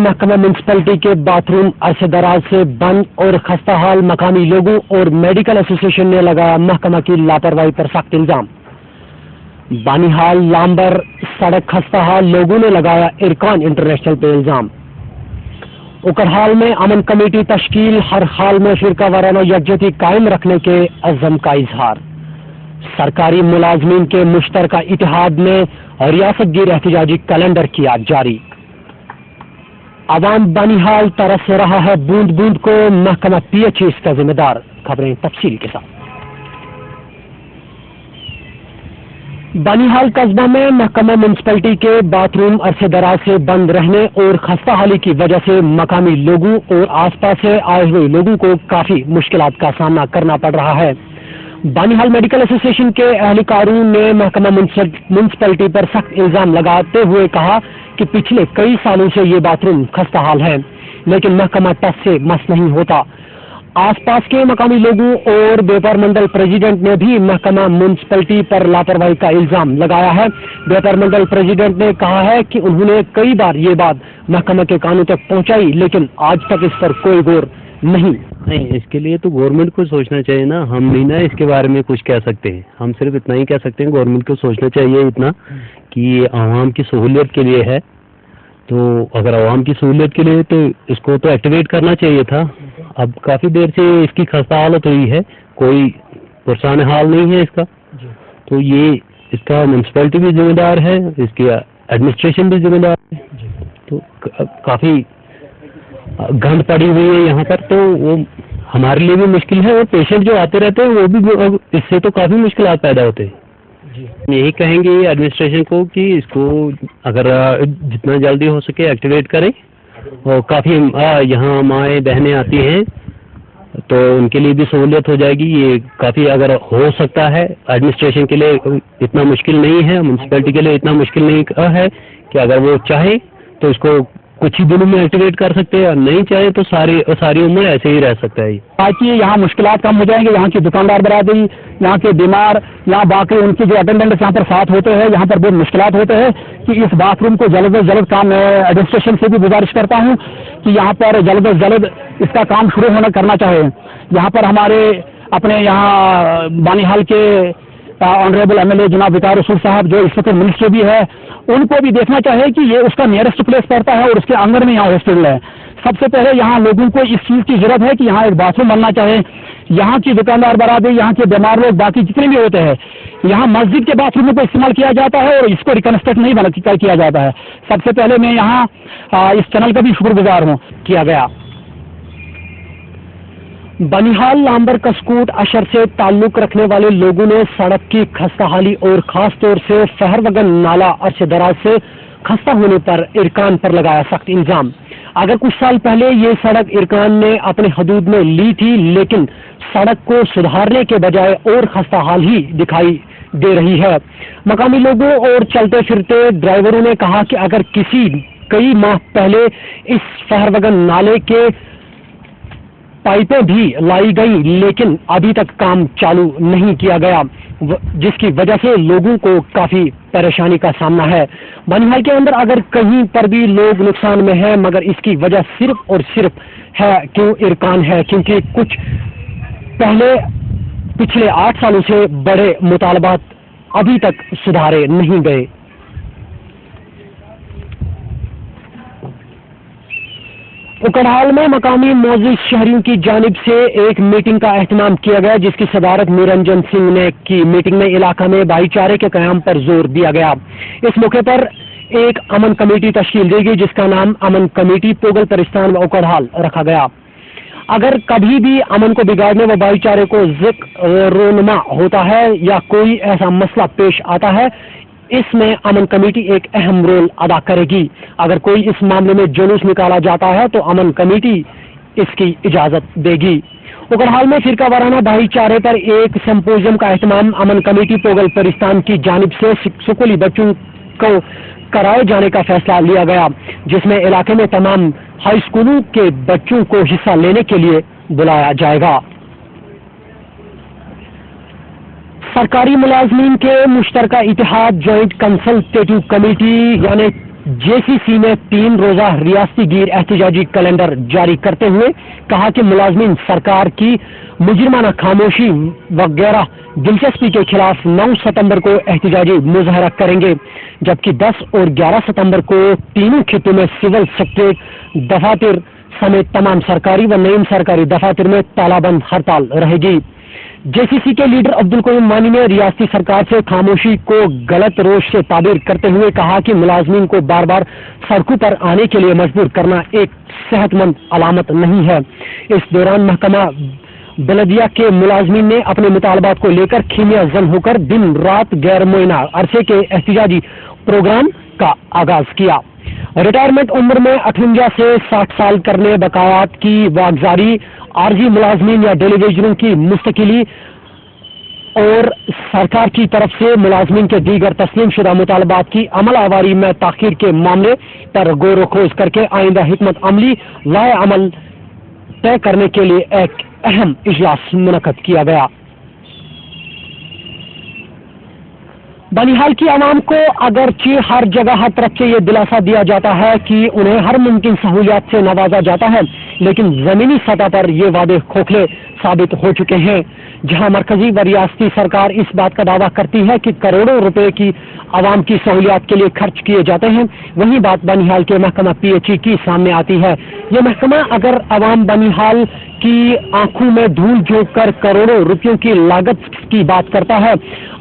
محکمہ میونسپلٹی کے bath room عرصے دراز سے بند اور خستہ حال مقامی لوگوں اور میڈیکل ایسوسی ایشن نے لگایا محکمہ کی لاپرواہی پر سخت الزام۔ بانیحال لامبر سڑک خستہ حال لوگوں نے لگایا ارکان انٹرنیشنل پہ الزام۔ اکڑہال میں امن کمیٹی تشکیل، ہر حال میں فرقہ وارانہ یکجہتی قائم رکھنے کے عزم کا اظہار۔ سرکاری ملازمین کے مشترکہ اتحاد نے ریاست گیر احتجاجی کیلنڈر کیا جاری۔ عوام بانیحال ترس رہا ہے بوند بوند کو، محکمہ پی ایچ ای اس کا ذمہ دار۔ خبریں تفصیل کے ساتھ۔ بانیحال قصبہ میں محکمہ میونسپلٹی کے باتھ روم عرصے دراز سے بند رہنے اور خستہ حالی کی وجہ سے مقامی لوگوں اور آس پاس سے آئے ہوئے لوگوں کو کافی مشکلات کا سامنا کرنا پڑ رہا ہے۔ بانیحال میڈیکل ایسوسی ایشن کے اہلکاروں نے محکمہ میونسپلٹی پر سخت الزام لگاتے ہوئے کہا کہ پچھلے کئی سالوں سے یہ باتھ روم خستہ حال ہے، لیکن محکمہ ٹس سے مس نہیں ہوتا۔ آس پاس کے مقامی لوگوں اور بیپار منڈل پریزیڈنٹ نے بھی محکمہ میونسپلٹی پر لاپرواہی کا الزام لگایا ہے۔ بیپار منڈل پریزیڈنٹ نے کہا ہے کہ انہوں نے کئی بار یہ بات محکمہ کے کانوں تک پہنچائی، لیکن آج تک اس پر کوئی غور نہیں۔ اس کے لیے تو گورنمنٹ کو سوچنا چاہیے نا، ہم نہیں نا اس کے بارے میں کچھ کہہ سکتے ہیں، ہم صرف اتنا ہی کہہ سکتے ہیں گورنمنٹ کو سوچنا چاہیے اتنا کہ یہ عوام کی سہولیت کے لیے ہے، تو اگر عوام کی سہولیت کے لیے تو اس کو تو ایکٹیویٹ کرنا چاہیے تھا۔ اب کافی دیر سے اس کی خستہ حالت ہوئی ہے، کوئی پرسان حال نہیں ہے اس کا، تو یہ اس کا میونسپلٹی بھی ذمہ دار ہے، اس کی ایڈمنسٹریشن بھی ذمہ دار ہے، تو کافی گند پڑی ہوئی ہے یہاں پر، تو وہ ہمارے لیے بھی مشکل ہے اور پیشنٹ جو آتے رہتے ہیں وہ بھی اس سے تو کافی مشکلات پیدا ہوتے ہیں۔ یہی کہیں گے ایڈمنسٹریشن کو کہ اس کو اگر جتنا جلدی ہو سکے ایکٹیویٹ کریں، اور کافی یہاں مائیں بہنیں آتی ہیں تو ان کے لیے بھی سہولیت ہو جائے گی۔ یہ کافی اگر ہو سکتا ہے، ایڈمنسٹریشن کے لیے اتنا مشکل نہیں ہے، میونسپلٹی کے لیے اتنا مشکل نہیں ہے کہ اگر وہ چاہے تو اس کو کچھ ہی دنوں میں ایکٹیویٹ کر سکتے ہیں، اور نہیں چاہے تو ساری عمر ایسے ہی رہ سکتا ہے۔ تاکہ یہاں مشکلات کم ہو جائیں گے، یہاں کی دکاندار برادری، یہاں کے بیمار، یہاں باقی ان کی جو اٹینڈنٹس یہاں پر ساتھ ہوتے ہیں، یہاں پر بہت مشکلات ہوتے ہیں کہ اس باتھ روم کو جلد از جلد کام، ایڈمنسٹریشن سے بھی گزارش کرتا ہوں کہ یہاں پر جلد از جلد اس کا کام شروع کرنا چاہے۔ یہاں پر ہمارے اپنے یہاں بانیحال کے آنریبل ایم ایل اے جناب وقار رسول صاحب جو اس وقت منسٹر بھی ہے، ان کو بھی دیکھنا چاہیے کہ یہ اس کا نیئرسٹ پلیس پڑتا ہے اور اس کے اندر میں یہاں ہاسپٹل ہے۔ سب سے پہلے یہاں لوگوں کو اس چیز کی ضرورت ہے کہ یہاں ایک باتھ روم بننا چاہے۔ یہاں کی دکاندار برادری، یہاں کے بیمار لوگ، باقی جتنے بھی ہوتے ہیں، یہاں مسجد کے باتھ روموں کو استعمال کیا جاتا ہے اور اس کو ریکنسٹرکٹ نہیں کیا جاتا ہے۔ سب سے پہلے میں یہاں اس چینل کا بھی شکر گزار ہوں کیا گیا۔ بانیحال لامبر کسکوٹ اشر سے تعلق رکھنے والے لوگوں نے سڑک کی خستہ حالی اور خاص طور سے فہر وگن نالا عرصے دراز سے خستہ ہونے پر ارکان پر لگایا سخت الزام۔ اگر کچھ سال پہلے یہ سڑک ارکان نے اپنے حدود میں لی تھی، لیکن سڑک کو سدھارنے کے بجائے اور خستہ حال ہی دکھائی دے رہی ہے۔ مقامی لوگوں اور چلتے پھرتے ڈرائیوروں نے کہا کہ اگر کئی ماہ پہلے اس فہر وگن نالے کے پائپیں بھی لائی گئی، لیکن ابھی تک کام چالو نہیں کیا گیا، جس کی وجہ سے لوگوں کو کافی پریشانی کا سامنا ہے۔ بانیحال کے اندر اگر کہیں پر بھی لوگ نقصان میں ہیں، مگر اس کی وجہ صرف اور صرف ہے کیوں ارکان ہے، کیونکہ کچھ پچھلے 8 سالوں سے بڑے مطالبات ابھی تک سدھارے نہیں گئے۔ اکڑہال میں مقامی معزز شہریوں کی جانب سے ایک میٹنگ کا اہتمام کیا گیا، جس کی صدارت نرنجن سنگھ نے کی۔ میٹنگ میں علاقہ میں بھائی چارے کے قیام پر زور دیا گیا۔ اس موقع پر ایک امن کمیٹی تشکیل دی گئی، جس کا نام امن کمیٹی پوگل پرستان و اکڑہال رکھا گیا۔ اگر کبھی بھی امن کو بگاڑنے و بھائی چارے کو رونما ہوتا ہے یا کوئی ایسا مسئلہ پیش آتا ہے، اس میں امن کمیٹی ایک اہم رول ادا کرے گی۔ اگر کوئی اس معاملے میں جلوس نکالا جاتا ہے تو امن کمیٹی اس کی اجازت دے گی۔ اکڑہال میں فرقہ وارانہ بھائی چارے پر ایک سمپوزیم کا اہتمام امن کمیٹی پوگل پرستان کی جانب سے اسکولی بچوں کو کرائے جانے کا فیصلہ لیا گیا، جس میں علاقے میں تمام ہائی اسکولوں کے بچوں کو حصہ لینے کے لیے بلایا جائے گا۔ سرکاری ملازمین کے مشترکہ اتحاد جوائنٹ کنسلٹیٹو کمیٹی یعنی JCC نے 3 روزہ ریاستی گیر احتجاجی کیلنڈر جاری کرتے ہوئے کہا کہ ملازمین سرکار کی مجرمانہ خاموشی وغیرہ دلچسپی کے خلاف 9 ستمبر کو احتجاجی مظاہرہ کریں گے، جبکہ 10 اور 11 ستمبر کو تینوں خطوں میں سول سیکٹریٹ دفاتر سمیت تمام سرکاری و نیم سرکاری دفاتر میں تالا بند ہڑتال رہے گی۔ JCC کے لیڈر عبدالقیوم مانی نے ریاستی سرکار سے خاموشی کو غلط روش سے تعبیر کرتے ہوئے کہا کہ ملازمین کو بار بار سڑکوں پر آنے کے لیے مجبور کرنا ایک صحت مند علامت نہیں ہے۔ اس دوران محکمہ بلدیہ کے ملازمین نے اپنے مطالبات کو لے کر خیمہ زن ہو کر دن رات غیر معینہ عرصے کے احتجاجی پروگرام کا آغاز کیا۔ ریٹائرمنٹ عمر میں 58 سے 60 سال کرنے بقایات کی واگزاری، عارضی ملازمین یا ڈیلی ویجروں کی مستقلی اور سرکار کی طرف سے ملازمین کے دیگر تسلیم شدہ مطالبات کی عمل آوری میں تاخیر کے معاملے پر غور و خوض کر کے آئندہ حکمت عملی لائے عمل طے کرنے کے لیے ایک اہم اجلاس منعقد کیا گیا۔ بنیحال کی عوام کو اگرچہ ہر جگہ ہر طرف سے یہ دلاسا دیا جاتا ہے کہ انہیں ہر ممکن سہولیات سے نوازا جاتا ہے، لیکن زمینی سطح پر یہ وعدے کھوکھلے ثابت ہو چکے ہیں۔ جہاں مرکزی و ریاستی سرکار اس بات کا دعویٰ کرتی ہے کہ کروڑوں روپے کی عوام کی سہولیات کے لیے خرچ کیے جاتے ہیں، وہیں بات بنیحال کے محکمہ PHE کی سامنے آتی ہے۔ یہ محکمہ اگر عوام بنیحال کی آنکھوں میں دھول جھونک کر کروڑوں روپیوں کی لاگت کی بات کرتا ہے،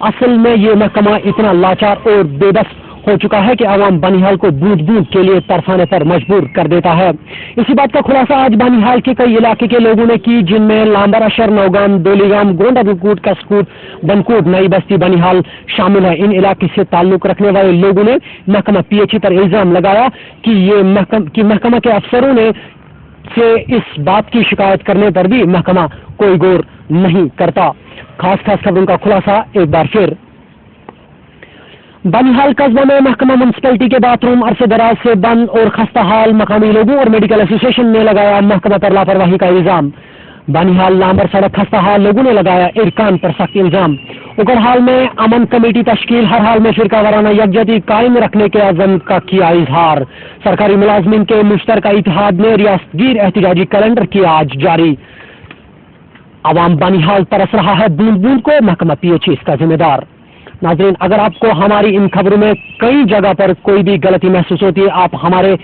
اصل میں یہ محکمہ اتنا لاچار اور بے بس ہو چکا ہے کہ عوام بنیحال کو بوند بوند کے لیے ترسانے پر مجبور کر دیتا ہے۔ اسی بات کا خلاصہ آج بنیحال کے کئی علاقے کے لوگوں نے کی، جن میں لامبر اشر، نوگام، دولی گام، گونڈا بکوٹ، کسکوٹ، بنکوٹ، نئی بستی، بنیحال شامل ہے۔ ان علاقے سے تعلق رکھنے والے لوگوں نے محکمہ PHE پر الزام لگایا کہ محکمہ کے افسروں نے سے اس بات کی شکایت کرنے پر بھی محکمہ کوئی غور نہیں کرتا۔ خاص خبروں کا خلاصہ ایک بار پھر۔ بنیحال قصبہ میں محکمہ میونسپلٹی کے باتھ روم عرصے دراز سے بند اور خستہ حال، مقامی لوگوں اور میڈیکل ایسوسی ایشن نے لگایا محکمہ پر لاپرواہی کا الزام۔ بنیحال لامبر سڑک خستہ حال، لوگوں نے لگایا ارکان پر سخت الزام۔ اکڑہال میں امن کمیٹی تشکیل، ہر حال میں فرقہ وارانہ یکجہتی قائم رکھنے کے عزم کا کیا اظہار۔ سرکاری ملازمین کے مشترکہ اتحاد نے ریاست گیر احتجاجی کیلنڈر کیا آج جاری۔ عوام بنیحال ترس رہا ہے بوند بوند کو، محکمہ PHE اس کا ذمہ دار۔ ناظرین، اگر آپ کو ہماری ان خبروں میں کئی جگہ پر کوئی بھی غلطی محسوس ہوتی ہے، آپ ہمارے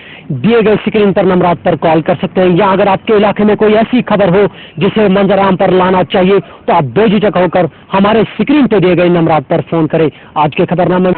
دیے گئے اسکرین پر نمبرات پر کال کر سکتے ہیں، یا اگر آپ کے علاقے میں کوئی ایسی خبر ہو جسے منظر عام پر لانا چاہیے تو آپ بے جھجک ہو کر ہمارے اسکرین پہ دیے گئے نمبرات پر فون کریں۔ آج کے خبر نامے